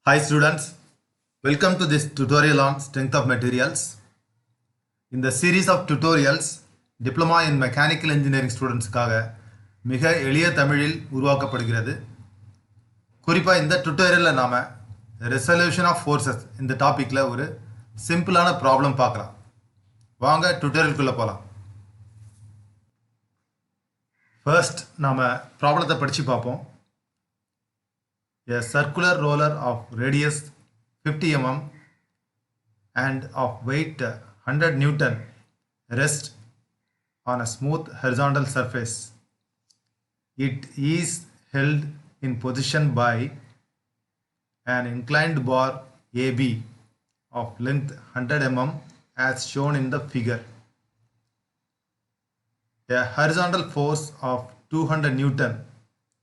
Hi students, welcome to this tutorial on strength of materials. In the series of tutorials, Diploma in Mechanical Engineering ஸ்டூடெண்ட்ஸ்க்காக மிக எளிய தமிழில் உருவாக்கப்படுகிறது. குறிப்பாக இந்த டுட்டோரியலில் நாம் ரெசல்யூஷன் ஆஃப் ஃபோர்ஸஸ் இந்த டாப்பிக்கில் ஒரு சிம்பிளான ப்ராப்ளம் பார்க்கலாம். வாங்க டுட்டோரியலுக்குள்ளே போகலாம். ஃபர்ஸ்ட் நாம் ப்ராப்ளத்தை படித்து பார்ப்போம். A circular roller of radius 50 mm and of weight 100 Newton rests on a smooth horizontal surface. It is held in position by an inclined bar AB of length 100 mm as shown in the figure. A horizontal force of 200 Newton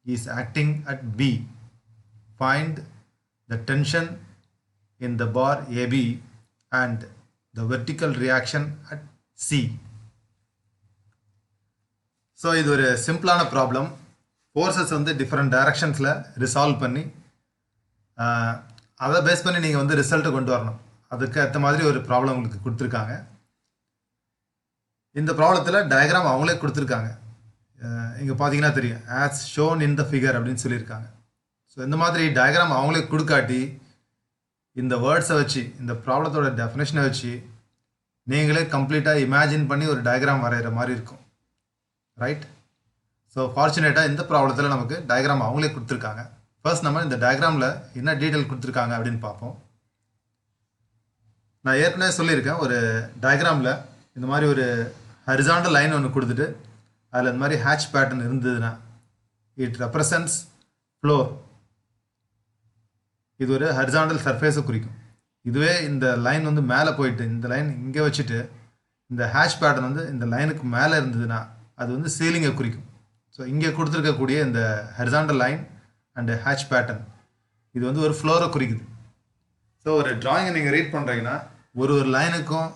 is acting at B. Find the tension in the bar AB and the vertical reaction at C. So இது ஒரு சிம்பிளான problem. Forces வந்து different டைரக்ஷன்ஸில் resolve பண்ணி அதை base பண்ணி நீங்கள் வந்து ரிசல்ட்டை கொண்டு வரணும். அதுக்கு ஏற்ற மாதிரி ஒரு ப்ராப்ளம் உங்களுக்கு கொடுத்துருக்காங்க. இந்த ப்ராப்ளத்தில் டயக்ராம் அவங்களே கொடுத்துருக்காங்க. இங்கே பார்த்தீங்கன்னா தெரியும், as shown in the figure அப்படின்னு சொல்லியிருக்காங்க. ஸோ இந்த மாதிரி டயக்ராம் அவங்களே கொடுக்காட்டி இந்த வேர்ட்ஸை வச்சு இந்த ப்ராப்ளத்தோட டெஃபினேஷனை வச்சு நீங்களே கம்ப்ளீட்டாக இமேஜின் பண்ணி ஒரு டயக்ராம் வரைகிற மாதிரி இருக்கும். ரைட்? ஸோ ஃபார்ச்சுனேட்டாக இந்த ப்ராப்ளத்தில் நமக்கு டயக்ராம் அவங்களே கொடுத்துருக்காங்க. ஃபர்ஸ்ட் நம்ம இந்த டயக்ராமில் என்ன டீட்டெயில் கொடுத்துருக்காங்க அப்படின்னு பார்ப்போம். நான் ஏற்கனவே சொல்லியிருக்கேன், ஒரு டயக்ராமில் இந்த மாதிரி ஒரு ஹரிசாண்டல் லைன் ஒன்று கொடுத்துட்டு அதில் இந்த மாதிரி ஹேட்ச் பேட்டர்ன் இருந்ததுன்னா இட் ரெப்ரசன்ட்ஸ் ஃப்ளோர். இது ஒரு ஹரிசாண்டல் சர்ஃபேஸை குறிக்கும். இதுவே இந்த லைன் வந்து மேலே போயிட்டு இந்த லைன் இங்கே வச்சுட்டு இந்த ஹேஷ் பேட்டர்ன் வந்து இந்த லைனுக்கு மேலே இருந்ததுன்னா அது வந்து சீலிங்கை குறிக்கும். ஸோ இங்கே கொடுத்துருக்கக்கூடிய இந்த horizontal line and hash pattern இது வந்து ஒரு ஃப்ளோரை குறிக்குது. ஸோ ஒரு டிராயிங்கை நீங்கள் ரீட் பண்ணுறீங்கன்னா ஒரு லைனுக்கும்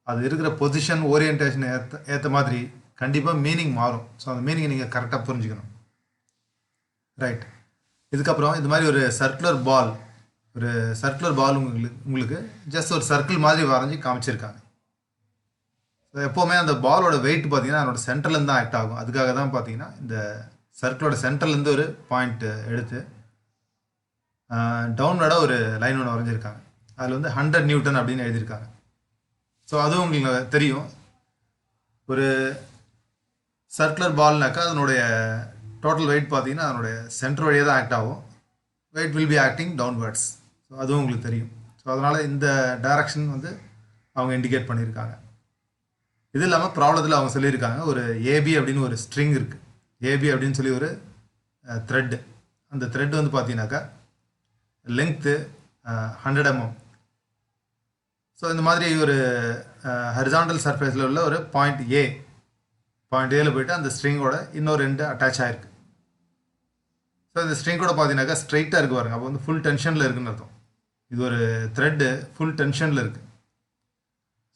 அது இருக்கிற பொசிஷன் ஓரியன்டேஷன் ஏற்ற மாதிரி கண்டிப்பாக மீனிங் மாறும். ஸோ அந்த மீனிங்கை நீங்கள் கரெக்டாக புரிஞ்சுக்கணும். ரைட்? இதுக்கப்புறம் இது மாதிரி ஒரு சர்க்குலர் பால் உங்களுக்கு ஜஸ்ட் ஒரு சர்க்கிள் மாதிரி வரைஞ்சி காமிச்சிருக்காங்க. ஸோ எப்போவுமே அந்த பாலோட வெயிட் பார்த்தீங்கன்னா அதனோட சென்டர்லேருந்து தான் ஆக்ட் ஆகும். அதுக்காக தான் பார்த்தீங்கன்னா இந்த சர்க்கிளோட சென்டர்லேருந்து ஒரு பாயிண்ட் எடுத்து டவுன்வர்டாக ஒரு லைன் ஒன்று வரைஞ்சிருக்காங்க. அதில் வந்து 100 நியூட்டன் அப்படின்னு எழுதியிருக்காங்க. ஸோ அதுவும் உங்களுக்கு தெரியும், ஒரு சர்க்குலர் பால்னாக்கா அதனுடைய டோட்டல் வெயிட் பார்த்தீங்கன்னா அதனுடைய சென்டர் வழியாக தான் ஆக்ட் ஆகும். Weight will be acting downwards. So அதுவும் உங்களுக்கு தெரியும். ஸோ அதனால் இந்த டைரக்ஷன் வந்து அவங்க இண்டிகேட் பண்ணியிருக்காங்க. இது இல்லாமல் ப்ராப்ளத்தில் அவங்க சொல்லியிருக்காங்க, ஒரு ஏபி அப்படின்னு ஒரு ஸ்ட்ரிங் இருக்குது. ஏபி அப்படின்னு சொல்லி ஒரு த்ரெட்டு. அந்த த்ரெட் வந்து பார்த்தீங்கன்னாக்கா லெங்க்த்து 100 mm. ஸோ இந்த மாதிரி ஒரு ஹரிசாண்டல் சர்ஃபேஸில் உள்ள ஒரு பாயிண்ட் ஏல போய்ட்டு அந்த ஸ்ட்ரிங்கோட இன்னொரு ரெண்டு அட்டாச் ஆகிருக்கு. ஸோ இந்த ஸ்ட்ரிங்கோட பார்த்தீங்கன்னாக்கா ஸ்ட்ரைட்டாக இருக்குது பாருங்க. அப்போ வந்து ஃபுல் டென்ஷனில் இருக்குன்னு அர்த்தம். இது ஒரு த்ரெட்டு ஃபுல் டென்ஷனில் இருக்குது.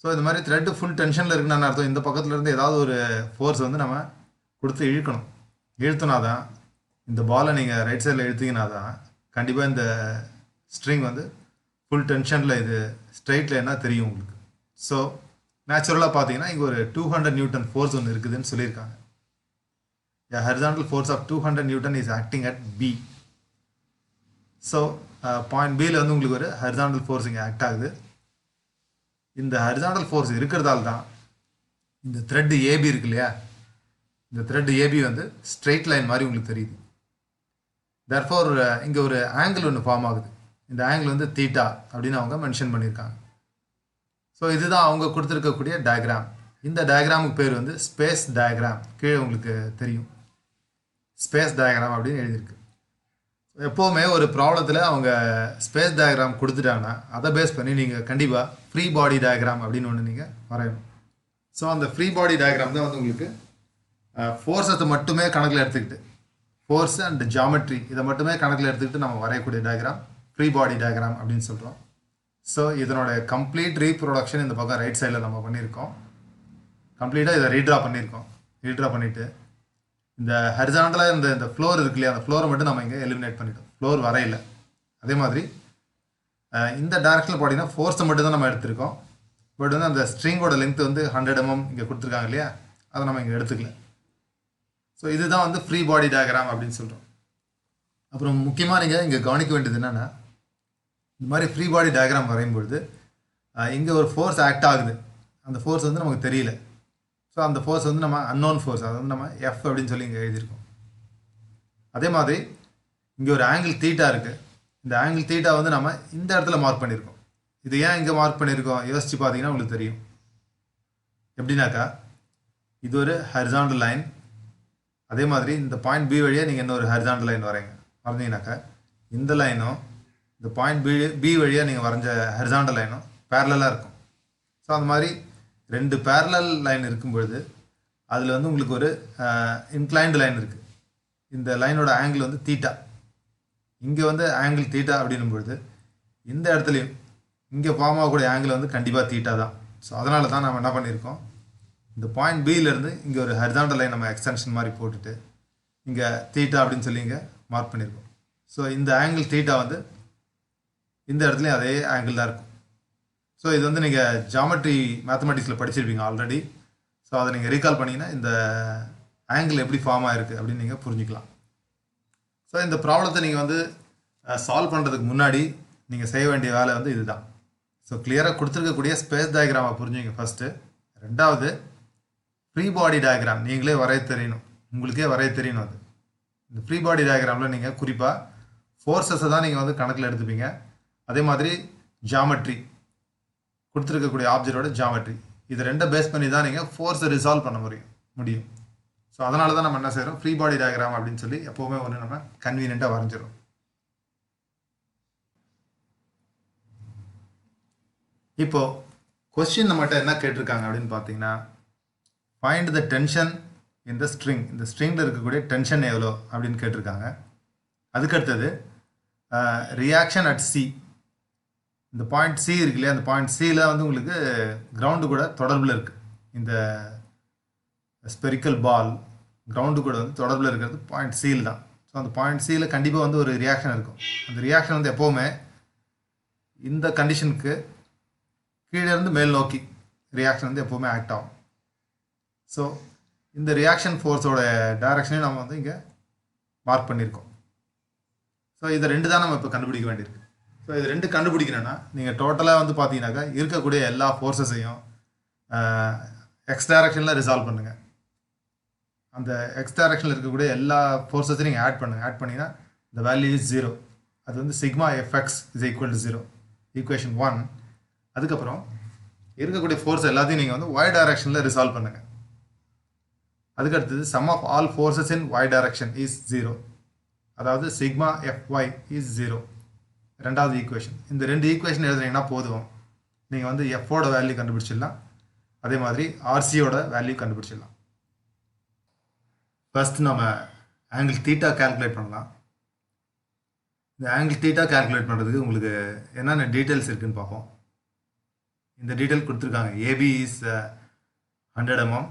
ஸோ இந்த மாதிரி த்ரெட்டு ஃபுல் டென்ஷனில் இருக்குன்னு அர்த்தம். இந்த பக்கத்தில் இருந்து ஏதாவது ஒரு ஃபோர்ஸ் வந்து நம்ம கொடுத்து இழுக்கணும். இழுத்தினா தான் இந்த பாலை நீங்கள் ரைட் சைடில் இழுத்திங்கன்னா தான் கண்டிப்பாக இந்த ஸ்ட்ரிங் வந்து ஃபுல் டென்ஷனில் இது ஸ்ட்ரைட்டில் என்ன தெரியும் உங்களுக்கு. ஸோ நேச்சுரலாக பார்த்தீங்கன்னா இங்கே ஒரு 200 நியூட்டன் ஃபோர்ஸ் ஒன்று இருக்குதுன்னு சொல்லியிருக்காங்க. A horizontal force of 200 Newton is acting at B. So point பியில் வந்து உங்களுக்கு ஒரு ஹரிசாண்டல் ஃபோர்ஸ் இங்கே ஆக்ட் ஆகுது. இந்த ஹரிசாண்டல் ஃபோர்ஸ் இருக்கிறதால தான் இந்த த்ரெட் ஏபி இருக்கு இல்லையா, இந்த த்ரெட் ஏபி வந்து ஸ்ட்ரெயிட் லைன் மாதிரி உங்களுக்கு தெரியுது. தேர்ஃபோர் இங்கே ஒரு ஆங்கிள் ஒன்று ஃபார்ம் ஆகுது. இந்த ஆங்கிள் வந்து தீட்டா அப்படின்னு அவங்க மென்ஷன் பண்ணியிருக்காங்க. ஸோ இதுதான் அவங்க கொடுத்துருக்கக்கூடிய டயக்ராம். இந்த டயக்ராமுக்கு பேர் வந்து ஸ்பேஸ் டயக்ராம். கீழே உங்களுக்கு தெரியும், ஸ்பேஸ் டயக்ராம் அப்படின்னு எழுதியிருக்கு. எப்போவுமே ஒரு ப்ராப்ளத்தில் அவங்க ஸ்பேஸ் டயக்ராம் கொடுத்துட்டாங்கன்னா அதை பேஸ் பண்ணி நீங்கள் கண்டிப்பாக ஃப்ரீ பாடி டயக்ராம் அப்படின்னு ஒன்று நீங்கள் வரையணும். ஸோ அந்த ஃப்ரீ பாடி டயக்ராம் தான் வந்து உங்களுக்கு ஃபோர்ஸத்தை மட்டுமே கணக்கில் எடுத்துக்கிட்டு, ஃபோர்ஸ் அண்ட் ஜாமெட்ரி இதை மட்டுமே கணக்கில் எடுத்துக்கிட்டு நம்ம வரையக்கூடிய டயக்ராம் ஃப்ரீ பாடி டயக்ராம் அப்படின்னு சொல்கிறோம். ஸோ இதனோட கம்ப்ளீட் ரீப்ரொடக்ஷன் இந்த பக்கம் ரைட் சைடில் நம்ம பண்ணியிருக்கோம். கம்ப்ளீட்டாக இதை ரீட்ரா பண்ணிவிட்டு இந்த ஹரிசாண்டலாக இந்த ஃப்ளோர் இருக்கு இல்லையா, அந்த ஃப்ளோரை மட்டும் நம்ம இங்கே எலிமினேட் பண்ணிட்டோம். ஃப்ளோர் வரையில. அதே மாதிரி இந்த டைரக்ஷனில் போட்டிங்கன்னா ஃபோர்ஸை மட்டும் தான் நம்ம எடுத்திருக்கோம். பட் வந்து அந்த ஸ்ட்ரிங்கோட லென்த் வந்து 100 mm இங்கே கொடுத்துருக்காங்க இல்லையா, அதை நம்ம இங்கே எடுத்துக்கல. ஸோ இதுதான் வந்து ஃப்ரீ பாடி டயக்ராம் அப்படின்னு சொல்கிறோம். அப்புறம் முக்கியமாக நீங்கள் இங்கே கவனிக்க வேண்டியது என்னென்னா, இந்த மாதிரி ஃப்ரீ பாடி டயக்ராம் வரையும்பொழுது இங்கே ஒரு ஃபோர்ஸ் ஆக்ட் ஆகுது. அந்த ஃபோர்ஸ் வந்து நமக்கு தெரியல. ஸோ அந்த ஃபோர்ஸ் வந்து நம்ம அன்னோன் ஃபோர்ஸ், அதை வந்து நம்ம எஃப் அப்படின்னு சொல்லி இங்கே எழுதியிருக்கோம். அதே மாதிரி இங்கே ஒரு ஆங்கிள் தீட்டா இருக்குது. இந்த ஆங்கிள் தீட்டா வந்து நம்ம இந்த இடத்துல மார்க் பண்ணியிருக்கோம். இது ஏன் இங்கே மார்க் பண்ணியிருக்கோம் யோசிச்சு பார்த்தீங்கன்னா உங்களுக்கு தெரியும். எப்படின்னாக்கா, இது ஒரு ஹரிசாண்டல் லைன். அதே மாதிரி இந்த பாயிண்ட் பி வழியாக நீங்கள் இன்னொரு ஹரிசாண்டல் லைன் வரைஞ்சிங்கனாக்கா, இந்த லைனும் இந்த பாயிண்ட் பி வழியாக நீங்கள் வரைஞ்ச ஹரிசாண்டல் லைனும் பேரலாக இருக்கும். ஸோ அந்த மாதிரி ரெண்டு பேரலல் லைன் இருக்கும்பொழுது அதில் வந்து உங்களுக்கு ஒரு இன்க்ளைன்டு லைன் இருக்குது. இந்த லைனோட ஆங்கிள் வந்து தீட்டா. இங்கே வந்து ஆங்கிள் தீட்டா அப்படின்னும் பொழுது இந்த இடத்துலையும் இங்கே ஃபார்ம் ஆகக்கூடிய ஆங்கிள் வந்து கண்டிப்பாக தீட்டா தான். ஸோ அதனால தான் நம்ம என்ன பண்ணியிருக்கோம், இந்த பாயிண்ட் பியிலேருந்து இங்கே ஒரு ஹரிசாண்டல் லைன் நம்ம எக்ஸ்டென்ஷன் மாதிரி போட்டுட்டு இங்கே தீட்டா அப்படின்னு சொல்லி இங்கே மார்க் பண்ணியிருக்கோம். ஸோ இந்த ஆங்கிள் தீட்டா வந்து இந்த இடத்துலையும் அதே ஆங்கிள் தான் இருக்கும். ஸோ இது வந்து நீங்கள் ஜாமெட்ரி மேத்தமெட்டிக்ஸில் படிச்சிருப்பீங்க ஆல்ரெடி. ஸோ அதை நீங்கள் ரீகால் பண்ணிங்கன்னா இந்த ஆங்கிள் எப்படி ஃபார்ம் ஆகிருக்கு அப்படின்னு நீங்கள் புரிஞ்சுக்கலாம். ஸோ இந்த ப்ராப்ளத்தை நீங்கள் வந்து சால்வ் பண்ணுறதுக்கு முன்னாடி நீங்கள் செய்ய வேண்டிய வேலை வந்து இதுதான். ஸோ கிளியராக கொடுத்துருக்கக்கூடிய ஸ்பேஸ் டயக்ராமை புரிஞ்சுங்க ஃபஸ்ட்டு. ரெண்டாவது, ஃப்ரீ பாடி டயக்ராம் நீங்களே வரைய தெரியணும், உங்களுக்கே வரைய தெரியணும். அது இந்த ஃப்ரீ பாடி டயக்ராமில் நீங்கள் குறிப்பாக ஃபோர்ஸஸை தான் நீங்கள் வந்து கணக்கில் எடுத்துப்பீங்க. அதே மாதிரி ஜாமெட்ரி, கொடுத்துருக்கக்கூடிய ஆப்ஜெக்டோட ஜாமெட்ரி, இது ரெண்டை பேஸ் பண்ணி தான் நீங்கள் ஃபோர்ஸை ரிசால்வ் பண்ண முடியும். ஸோ அதனால தான் நம்ம என்ன செய்கிறோம், ஃப்ரீ பாடி டயக்ராம் அப்படின்னு சொல்லி எப்போவுமே ஒன்று நம்ம கன்வீனியண்ட்டாக வரைஞ்சிடும். இப்போது கொஸ்டின் நம்மகிட்ட என்ன கேட்டிருக்காங்க அப்படின்னு பார்த்தீங்கன்னா, ஃபைண்ட் த டென்ஷன் இந்த ஸ்ட்ரிங், இந்த ஸ்ட்ரிங்கில் இருக்கக்கூடிய டென்ஷன் எவ்வளோ அப்படின்னு கேட்டிருக்காங்க. அதுக்கடுத்தது ரியாக்ஷன் அட் சி, இந்த பாயிண்ட் சி இருக்கு இல்லையா, அந்த பாயிண்ட் சியில் வந்து உங்களுக்கு கிரவுண்டு கூட தொடர்பில் இருக்குது. இந்த ஸ்பெரிக்கல் பால் கிரவுண்டு கூட வந்து தொடர்பில் இருக்கிறது பாயிண்ட் சியில் தான். ஸோ அந்த பாயிண்ட் சியில் கண்டிப்பாக வந்து ஒரு ரியாக்ஷன் இருக்கும். அந்த ரியாக்ஷன் வந்து எப்போவுமே இந்த கண்டிஷனுக்கு கீழே இருந்து மேல் நோக்கி ரியாக்ஷன் வந்து எப்போவுமே ஆக்ட் ஆகும். ஸோ இந்த ரியாக்ஷன் ஃபோர்ஸோட டைரக்ஷனையும் நம்ம வந்து இங்கே மார்க் பண்ணியிருக்கோம். ஸோ இதை ரெண்டு தான் நம்ம இப்போ கண்டுபிடிக்க வேண்டியிருக்கு. ஸோ இது ரெண்டு கண்டுபிடிக்கணும்னா நீங்கள் டோட்டலாக வந்து பார்த்தீங்கன்னாக்கா இருக்கக்கூடிய எல்லா ஃபோர்ஸஸையும் எக்ஸ் டைரக்ஷனில் ரிசால்வ் பண்ணுங்கள். அந்த எக்ஸ் டைரக்ஷனில் இருக்கக்கூடிய எல்லா ஃபோர்ஸஸையும் நீங்கள் ஆட் பண்ணுங்கள். ஆட் பண்ணிங்கன்னா the value is 0. அது வந்து sigma F X is equal to 0, equation 1. அதுக்கப்புறம் இருக்கக்கூடிய ஃபோர்ஸ் எல்லாத்தையும் நீங்கள் வந்து ஒய் டைரக்ஷனில் ரிசால்வ் பண்ணுங்கள். அதுக்கடுத்தது sum of all forces in Y direction is 0, அதாவது சிக்மா எஃப்ஒய் இஸ் 0, ரெண்டாவது ஈக்குவேஷன். இந்த ரெண்டு ஈக்குவேஷன் எழுதுனீங்கன்னா போதும், நீங்கள் வந்து எஃபோட வேல்யூ கண்டுபிடிச்சிடலாம், அதே மாதிரி ஆர்சியோட வேல்யூ கண்டுபிடிச்சிடலாம். ஃபர்ஸ்ட் நம்ம ஆங்கிள் தீட்டா கால்குலேட் பண்ணலாம். இந்த ஆங்கிள் தீட்டா கால்குலேட் பண்ணுறதுக்கு உங்களுக்கு என்னென்ன டீட்டெயில்ஸ் இருக்குதுன்னு பார்ப்போம். இந்த டீட்டெயில் கொடுத்துருக்காங்க. AB is 100 mm.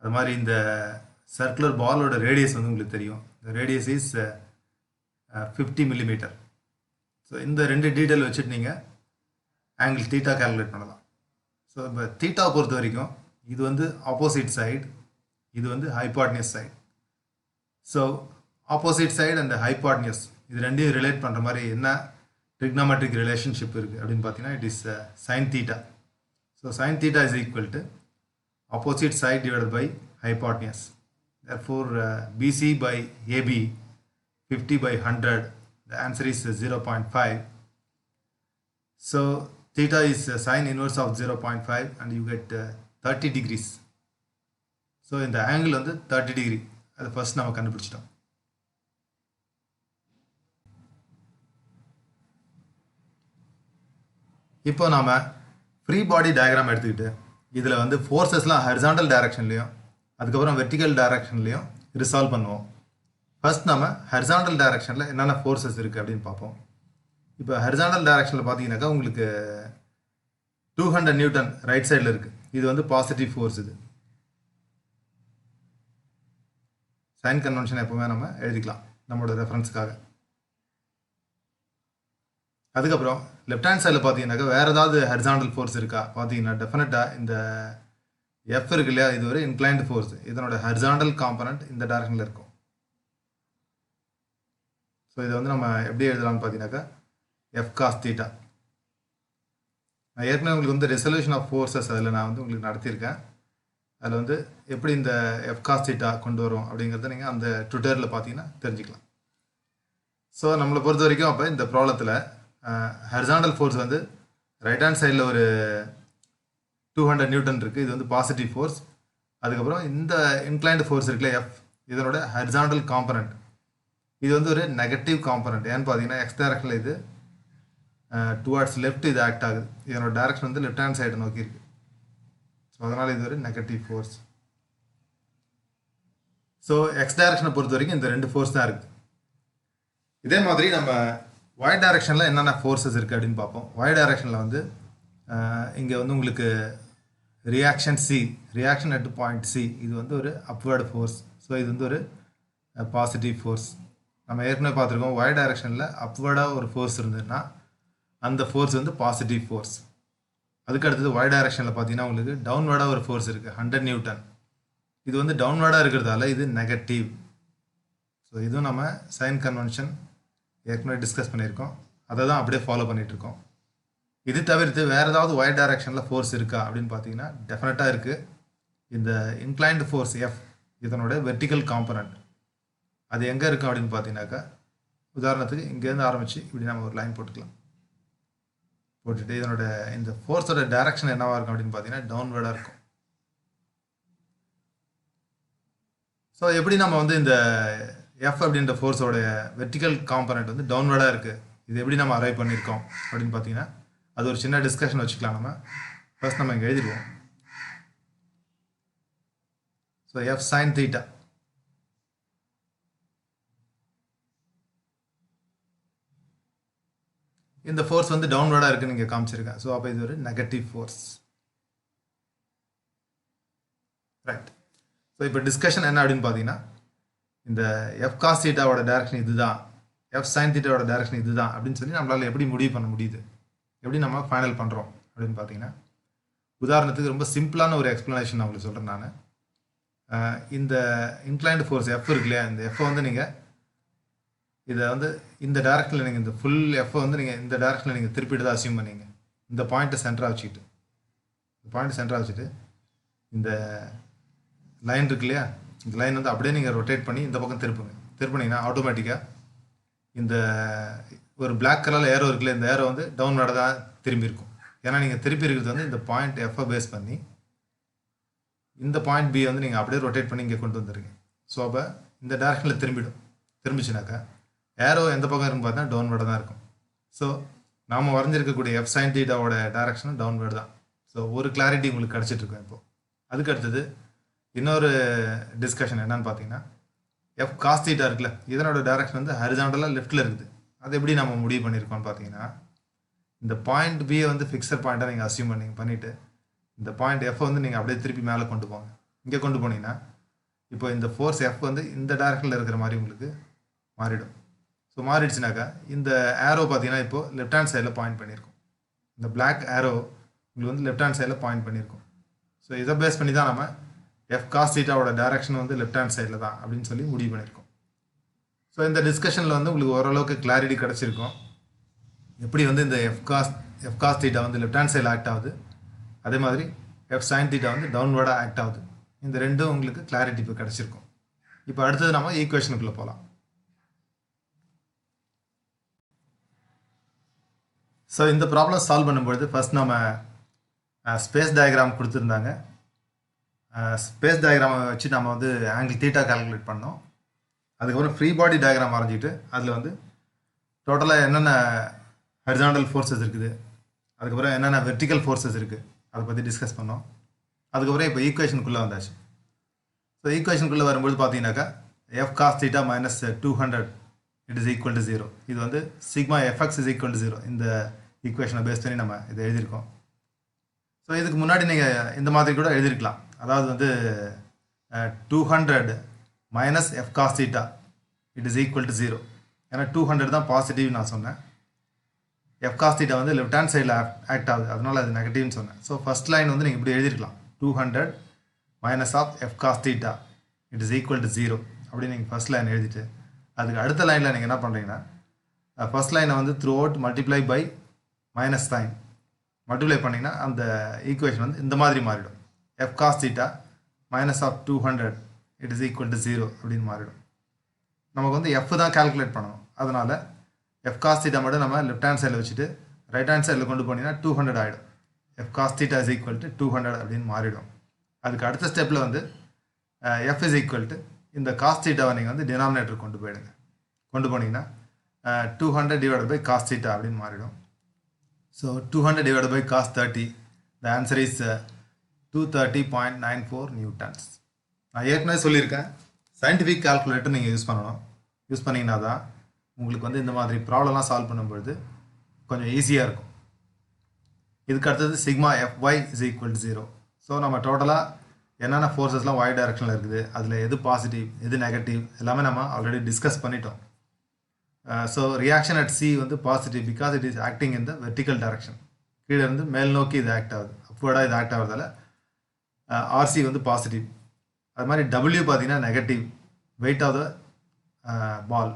அது மாதிரி இந்த சர்க்குலர் பாலோட ரேடியஸ் வந்து உங்களுக்கு தெரியும். இந்த ரேடியஸ் இஸ் 50 mm. ஸோ இந்த ரெண்டு டீட்டெயில் வச்சுட்டு நீங்கள் ஆங்கிள் தீட்டா கால்குலேட் பண்ணலாம். ஸோ இப்போ தீட்டாவை பொறுத்த வரைக்கும் இது வந்து ஆப்போசிட் சைடு, இது வந்து hypotenuse side. So opposite side and hypotenuse இது ரெண்டையும் ரிலேட் பண்ணுற மாதிரி என்ன ட்ரிக்னாமெட்ரிக் ரிலேஷன்ஷிப் இருக்குது அப்படின்னு பார்த்தீங்கன்னா, it is sine theta. So sign theta is equal to opposite side divided by hypotenuse. Therefore BC by AB 50 by 100, the answer is 0.5. So theta is sine inverse of 0.5 and you get 30 degrees. So in the angle வந்து 30 degree, அது first நம்ம கண்டுபிடிச்சிட்டோம். இப்போ நாம free body diagram எடுத்துக்கிட்டு இதில் வந்து ஃபோர்ஸஸ்லாம் horizontal டைரக்ஷன்லையும் அதுக்கப்புறம் வெர்டிக்கல் டைரக்ஷன்லையும் ரிசால்வ் பண்ணுவோம். ஃபர்ஸ்ட் நம்ம ஹரிசாண்டல் டைரக்ஷனில் என்னென்ன ஃபோர்ஸஸ் இருக்குது அப்படின்னு பார்ப்போம். இப்போ ஹரிசாண்டல் டைரக்ஷனில் பார்த்தீங்கன்னாக்கா உங்களுக்கு 200 நியூட்டன் ரைட் சைடில் இருக்குது. இது வந்து பாசிட்டிவ் ஃபோர்ஸ். இது சைன் கன்வென்ஷன் எப்போவுமே நம்ம எழுதிக்கலாம் நம்மளோட ரெஃபரன்ஸுக்காக. அதுக்கப்புறம் லெஃப்ட் ஹேண்ட் சைடில் பார்த்தீங்கன்னாக்கா வேறு ஏதாவது ஹரிசாண்டல் ஃபோர்ஸ் இருக்கா பார்த்தீங்கன்னா டெஃபினட்டாக இந்த எஃப் இருக்கு இல்லையா, இது ஒரு இன்க்ளைன்டு ஃபோர்ஸ். இதனோட ஹரிசாண்டல் காம்பனண்ட் இந்த டைரக்ஷனில் இருக்கும். ஸோ இதை வந்து நம்ம எப்படி எழுதலாம்னு பார்த்தீங்கன்னாக்கா எஃப் காஸ் தீட்டா. நான் ஏற்கனவே உங்களுக்கு வந்து ரெசல்யூஷன் ஆஃப் ஃபோர்ஸஸ் அதில் நான் வந்து உங்களுக்கு நடத்தியிருக்கேன். அதில் வந்து எப்படி இந்த எஃப் காஸ் தீட்டா கொண்டு வரும் அப்படிங்கிறத நீங்கள் அந்த ட்விட்டரில் பார்த்தீங்கன்னா தெரிஞ்சுக்கலாம். ஸோ நம்மளை பொறுத்த வரைக்கும் அப்போ இந்த ப்ராப்ளத்தில் ஹரிசாண்டல் ஃபோர்ஸ் வந்து ரைட் ஹேண்ட் சைடில் ஒரு 200 நியூட்டன் இருக்குது. இது வந்து பாசிட்டிவ் ஃபோர்ஸ். அதுக்கப்புறம் இந்த இன்க்ளைன்டு ஃபோர்ஸ் இருக்குல்ல எஃப், இதனோட ஹரிசாண்டல் காம்பனண்ட் இது வந்து ஒரு நெகட்டிவ் காம்பனண்ட். ஏன்னு பார்த்தீங்கன்னா எக்ஸ் டைரக்ஷனில் இது டுவார்ட்ஸ் லெஃப்ட் இது ஆக்ட் ஆகுது. இதனோட டைரக்ஷன் வந்து லெஃப்ட் ஹேண்ட் சைடு நோக்கி இருக்குது. ஸோ அதனால் இது ஒரு நெகட்டிவ் ஃபோர்ஸ். ஸோ எக்ஸ் டைரக்ஷனை பொறுத்த வரைக்கும் இந்த 2 ஃபோர்ஸ் தான் இருக்குது. இதே மாதிரி நம்ம ஒய் டைரக்ஷனில் என்னென்ன ஃபோர்ஸஸ் இருக்குது அப்படின்னு பார்ப்போம். ஒய் டைரக்ஷனில் வந்து இங்கே வந்து உங்களுக்கு reaction C, reaction at point C, இது வந்து ஒரு அப்வர்டு ஃபோர்ஸ். ஸோ இது வந்து ஒரு பாசிட்டிவ் ஃபோர்ஸ். நம்ம ஏற்கனவே பார்த்துருக்கோம் ஒய் டைரக்ஷனில் அப்வர்டாக ஒரு ஃபோர்ஸ் இருந்ததுன்னா அந்த ஃபோர்ஸ் வந்து பாசிட்டிவ் ஃபோர்ஸ். அதுக்கு அடுத்தது ஒய் டைரக்ஷனில் பார்த்தீங்கன்னா உங்களுக்கு டவுன்வர்டாக ஒரு ஃபோர்ஸ் இருக்குது 100 நியூட்டன். இது வந்து டவுன்வர்டாக இருக்கிறதால இது நெகட்டிவ். ஸோ இதுவும் நம்ம சைன் கன்வென்ஷன் ஏற்கனவே டிஸ்கஸ் பண்ணியிருக்கோம், அதை தான் அப்படியே ஃபாலோ பண்ணிகிட்ருக்கோம். இது தவிர்த்து வேறு ஏதாவது ஒய் டைரக்ஷனில் ஃபோர்ஸ் இருக்கா அப்படின்னு பார்த்தீங்கன்னா டெஃபினட்டாக இருக்குது. இந்த இன்க்ளைன்டு ஃபோர்ஸ் எஃப், இதனோட வெர்டிக்கல் காம்பனண்ட் அது எங்கே இருக்கும் அப்படின்னு பார்த்தீங்கன்னாக்கா, உதாரணத்துக்கு இங்கேருந்து ஆரம்பித்து இப்படி நம்ம ஒரு லைன் போட்டுக்கலாம். போட்டுட்டு இதனோட இந்த ஃபோர்ஸோட டைரக்ஷன் என்னவாக இருக்கும் அப்படின்னு பார்த்தீங்கன்னா டவுன்வர்டாக இருக்கும். ஸோ எப்படி நம்ம வந்து இந்த எஃப் அப்படின்ற ஃபோர்ஸோட வெர்டிக்கல் காம்பனண்ட் வந்து டவுன்வர்டாக இருக்குது, இது எப்படி நம்ம அரைவ் பண்ணியிருக்கோம் அப்படின்னு பார்த்தீங்கன்னா அது ஒரு சின்ன டிஸ்கஷன் வச்சுக்கலாம். நம்ம ஃபர்ஸ்ட் நம்ம இங்கே எழுதிடுவோம். ஸோ எஃப் சைன் தீட்டா, இந்த ஃபோர்ஸ் வந்து டவுன்வர்டாக இருக்குன்னு இங்கே காமிச்சிருக்கேன். ஸோ அப்போ இது ஒரு நெகட்டிவ் ஃபோர்ஸ். ரைட். ஸோ இப்போ டிஸ்கஷன் என்ன அப்படின்னு பார்த்தீங்கன்னா இந்த எஃப் காஸ் தீட்டாவோட டைரக்ஷன் இதுதான், எஃப் சைன் தீட்டாவோட டைரக்ஷன் இதுதான் அப்படின்னு சொல்லி நம்மளால் எப்படி முடிவு பண்ண முடியுது, எப்படி நம்ம ஃபைனல் பண்ணுறோம் அப்படின்னு பார்த்தீங்கன்னா, உதாரணத்துக்கு ரொம்ப சிம்பிளான ஒரு எக்ஸ்ப்ளனேஷன் நான் உங்களுக்கு சொல்கிறேன். நான் இந்த இன்க்ளைன்டு ஃபோர்ஸ் எஃப் இருக்கு இல்லையா, இந்த எஃப்பை வந்து நீங்கள் இதை வந்து இந்த டைரக்ஷனில் நீங்கள் இந்த ஃபுல் எஃப்பை வந்து நீங்கள் இந்த டைரக்ஷனில் நீங்கள் திருப்பிட்டு தான் அசியூம் பண்ணிங்க. இந்த பாயிண்ட்டை சென்டராக வச்சுக்கிட்டு, இந்த பாயிண்ட்டை சென்டராக வச்சுட்டு இந்த லைன் இருக்கு இல்லையா, இந்த லைன் வந்து அப்படியே நீங்கள் ரொட்டேட் பண்ணி இந்த பக்கம் திருப்பினீங்கன்னா ஆட்டோமேட்டிக்காக இந்த ஒரு பிளாக் கலரில் ஏரோ இருக்குல்ல, இந்த ஏரோ வந்து டவுன்வர்டாக தான் திரும்பி இருக்கும். ஏன்னா நீங்கள் திருப்பி இருக்கிறது வந்து இந்த பாயிண்ட் எஃப்பை பேஸ் பண்ணி இந்த பாயிண்ட் பி வந்து நீங்கள் அப்படியே ரொட்டேட் பண்ணி இங்கே கொண்டு வந்துருங்க. ஸோ அப்போ இந்த டைரக்ஷனில் திரும்பிச்சுனாக்கா ஏரோ எந்த பக்கம் இருக்குன்னு பார்த்தா டவுன்வர்டாக தான் இருக்கும். ஸோ நாம் வரைஞ்சிருக்கக்கூடிய எஃப் சைன் தீட்டாவோட டைரக்ஷனும் டவுன்வர்டு தான். ஸோ ஒரு கிளாரிட்டி உங்களுக்கு கிடச்சிட்ருக்கோம். இப்போது அதுக்கு அடுத்தது இன்னொரு டிஸ்கஷன் என்னன்னு பார்த்தீங்கன்னா எஃப் காஸ் தீட்டா இருக்குல்ல, இதனோட டைரக்ஷன் வந்து ஹரிசாண்டலாக லெஃப்ட்டில் இருக்குது. அது எப்படி நம்ம முடிவு பண்ணியிருக்கோம்னு பார்த்தீங்கன்னா இந்த பாயிண்ட் பியை வந்து ஃபிக்ஸட் பாயிண்ட்டாக நீங்கள் அசியூம் பண்ணிவிட்டு இந்த பாயிண்ட் எஃப் வந்து நீங்கள் அப்படியே திருப்பி மேலே கொண்டு போங்க. இங்கே கொண்டு போனீங்கன்னா இப்போ இந்த ஃபோர்ஸ் எஃப் வந்து இந்த டைரக்ஷனில் இருக்கிற மாதிரி உங்களுக்கு மாறிடும். ஸோ மாறிடுச்சுனாக்கா இந்த ஏரோ பார்த்தீங்கன்னா இப்போது லெஃப்ட் ஹேண்ட் சைடில் பாயிண்ட் பண்ணியிருக்கோம். இந்த பிளாக் ஏரோ உங்களுக்கு வந்து லெஃப்ட் ஹேண்ட் சைடில் பாயிண்ட் பண்ணியிருக்கோம். ஸோ இதை பேஸ் பண்ணி தான் நம்ம எஃப் காஸ் தீட்டாவோட டைரக்ஷன் வந்து லெஃப்ட் ஹேண்ட் சைடில் தான் அப்படின்னு சொல்லி முடிவு பண்ணியிருக்கோம். ஸோ இந்த டிஸ்கஷனில் வந்து உங்களுக்கு ஓரளவுக்கு கிளாரிட்டி கிடச்சிருக்கும். எப்படி வந்து இந்த எஃப் காஸ் தீட்டா வந்து லெஃப்ட் ஹேண்ட் சைடில் ஆக்ட் ஆகுது, அதே மாதிரி எஃப் சைன் தீட்டா வந்து டவுன்வர்டாக ஆக்ட் ஆகுது. இந்த ரெண்டும் உங்களுக்கு கிளாரிட்டி இப்போ கிடச்சிருக்கும். இப்போ அடுத்தது நம்ம ஈக்குவேஷனுக்குள்ளே போகலாம். ஸோ இந்த ப்ராப்ளம் சால்வ் பண்ணும்பொழுது ஃபர்ஸ்ட் நம்ம ஸ்பேஸ் டயக்ராம் கொடுத்துருந்தாங்க. ஸ்பேஸ் டயக்ராமை வச்சு நம்ம வந்து ஆங்கிள் தீட்டா கால்குலேட் பண்ணோம். அதுக்கப்புறம் ஃப்ரீ பாடி டயக்ராம் வரைஞ்சிட்டு அதில் வந்து டோட்டலாக என்னென்ன ஹரிசாண்டல் ஃபோர்ஸஸ் இருக்குது, அதுக்கப்புறம் என்னென்ன வெர்டிக்கல் ஃபோர்ஸஸ் இருக்குது அதை பற்றி டிஸ்கஸ் பண்ணோம். அதுக்கப்புறம் இப்போ ஈக்குவேஷனுக்குள்ளே வந்தாச்சு. ஸோ ஈக்குவேஷனுக்குள்ளே வரும்போது பார்த்தீங்கன்னாக்கா F cos theta minus 200 it is equal to 0. இது வந்து sigma F X is equal to 0. இந்த ஈக்குவேஷனை பேஸ் பண்ணி நம்ம இதை எழுதியிருக்கோம். ஸோ இதுக்கு முன்னாடி நீங்கள் இந்த மாதிரி கூட எழுதியிருக்கலாம். அதாவது வந்து 200 minus F cos theta it is equal to 0. ஏன்னா 200 தான் பாசிட்டிவ் நான் சொன்னேன். எஃப் காஸ் தீட்டா வந்து லெஃப்ட் ஹேண்ட் சைடில் ஆக்ட் ஆகுது, அதனால் அது நெகட்டிவ்னு சொன்னேன். ஸோ ஃபஸ்ட் லைன் வந்து நீங்கள் இப்படி எழுதிருக்கலாம், 200 minus of F cos theta it is equal to 0 அப்படின்னு நீங்கள் ஃபஸ்ட் லைன் எழுதிட்டு, அதுக்கு அடுத்த லைனில் நீங்கள் என்ன பண்ணுறீங்கன்னா ஃபஸ்ட் லைனை வந்து throughout multiply by minus sign multiply பண்ணிங்கன்னா அந்த ஈக்குவேஷன் வந்து இந்த மாதிரி மாறிடும். F cos theta minus of 200 it is equal to 0 அப்படின்னு மாறிடும். நமக்கு வந்து எஃப் தான் கால்குலேட் பண்ணணும், அதனால் எஃப் காஸ் தீட்டா மட்டும் நம்ம லெஃப்ட் ஹேண்ட் சைடில் வச்சுட்டு ரைட் ஹேண்ட் சைடில் கொண்டு போனீங்கன்னா 200 ஆகிடும். F cos theta is equal to 200 அப்படின்னு மாறிடும். அதுக்கு அடுத்த ஸ்டெப்பில் வந்து எஃப் இஸ் ஈக்குவல் டு இந்த காஸ் தீட்டாவை நீங்கள் வந்து டினாமினேட்டர் கொண்டு போயிடுங்க. கொண்டு போனீங்கன்னா 200 டிவைட் பை காஸ் தீட்டா அப்படின்னு மாறிடும். So 200 divide by cos 30, the answer is 230.94 newtons. நான் ஏற்கனவே சொல்லியிருக்கேன், சயின்டிஃபிக் கால்குலேட்டர் நீங்கள் யூஸ் பண்ணணும். யூஸ் பண்ணிங்கன்னா தான் உங்களுக்கு வந்து இந்த மாதிரி ப்ராப்ளம்லாம் சால்வ் பண்ணும்பொழுது கொஞ்சம் ஈஸியாக இருக்கும். இதுக்கு அடுத்தது sigma FY is equal to 0. So நம்ம டோட்டலாக என்னென்ன ஃபோர்ஸஸ்லாம் ஒய் டைரக்ஷனில் இருக்குது, அதில் எது பாசிட்டிவ் எது நெகட்டிவ் எல்லாமே நம்ம ஆல்ரெடி டிஸ்கஸ் பண்ணிட்டோம். ஸோ ரியாக்ஷன் அட் சி வந்து positive because it is acting in the vertical direction. கீழே இருந்து மேல் நோக்கி இது ஆக்ட் ஆகுது, அப்வர்டாக இது ஆக்ட் ஆகிறதால ஆர்சி வந்து பாசிட்டிவ். அது மாதிரி டபிள்யூ பார்த்தீங்கன்னா நெகட்டிவ், வெயிட் ஆஃப் த பால்.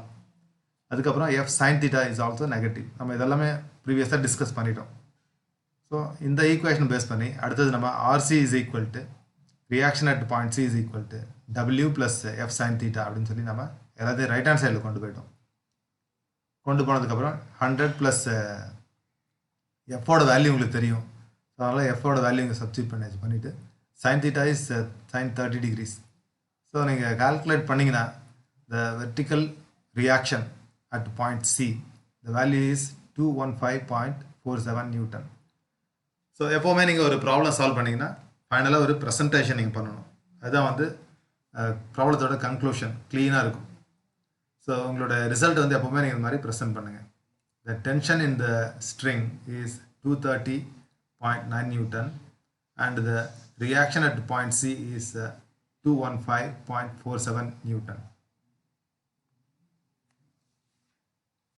அதுக்கப்புறம் F sign theta is also negative. நம்ம இதெல்லாமே ப்ரீவியஸாக டிஸ்கஸ் பண்ணிட்டோம். ஸோ இந்த ஈக்குவேஷன் பேஸ் பண்ணி அடுத்தது நம்ம RC is equal to reaction at point C is equal to W plus F sine theta அப்படின்னு சொல்லி நம்ம எல்லாத்தையும் ரைட் ஹேண்ட் சைடில் கொண்டு போயிட்டோம். கொண்டு போனதுக்கப்புறம் 100 ப்ளஸ் எஃபோட வேல்யூ உங்களுக்கு தெரியும். ஸோ அதனால் எஃபோட வேல்யூ இங்கே சப்ஸ்டியூட் பண்ணிவிட்டு sine theta is sine 30 degrees. So நீங்கள் கால்குலேட் பண்ணிங்கன்னா the vertical reaction at point C the value is 215.47 newton. So எப்போவுமே நீங்கள் ஒரு ப்ராப்ளம் சால்வ் பண்ணிங்கன்னா ஃபைனலாக ஒரு ப்ரெசன்டேஷன் நீங்கள் பண்ணணும். அதுதான் வந்து ப்ராப்ளத்தோட கன்க்ளூஷன் க்ளீனாக இருக்கும். ஸோ உங்களோட ரிசல்ட் வந்து எப்போவுமே நீங்கள் இந்த மாதிரி ப்ரெசென்ட் பண்ணுங்கள். த tension in the string is 230.9 Newton and the reaction at point C is 215.47 Newton.